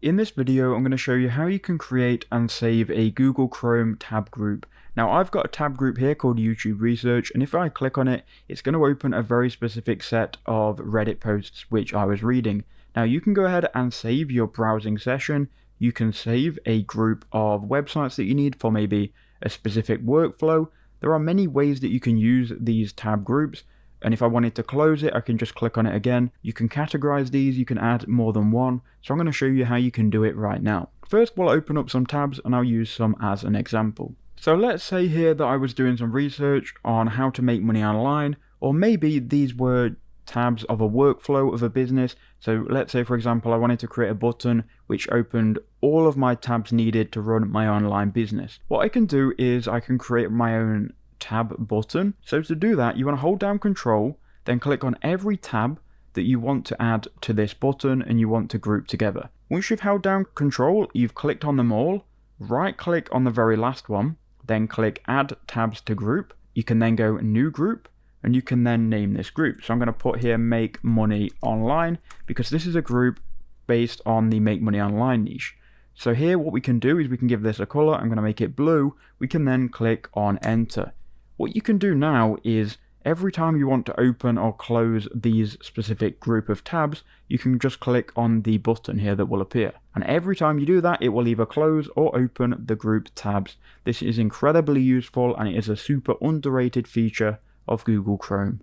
In this video, I'm going to show you how you can create and save a Google Chrome tab group. Now, I've got a tab group here called YouTube Research, and if I click on it, it's going to open a very specific set of Reddit posts which I was reading. Now, you can go ahead and save your browsing session. You can save a group of websites that you need for maybe a specific workflow. There are many ways that you can use these tab groups. And if I wanted to close it, I can just click on it again. You can categorize these, you can add more than one. So I'm going to show you how you can do it right now. First, we'll open up some tabs and I'll use some as an example. So let's say here that I was doing some research on how to make money online, or maybe these were tabs of a workflow of a business. So let's say, for example, I wanted to create a button which opened all of my tabs needed to run my online business. What I can do is I can create my own tab button. So to do that, you want to hold down Control, then click on every tab that you want to add to this button and you want to group together. Once you've held down Control, you've clicked on them all, right click on the very last one, then click Add Tabs to Group. You can then go New Group and you can then name this group. So I'm going to put here Make Money Online because this is a group based on the Make Money Online niche. So here what we can do is we can give this a color. I'm going to make it blue. We can then click on Enter. What you can do now is every time you want to open or close these specific group of tabs, you can just click on the button here that will appear. And every time you do that, it will either close or open the group tabs. This is incredibly useful and it is a super underrated feature of Google Chrome.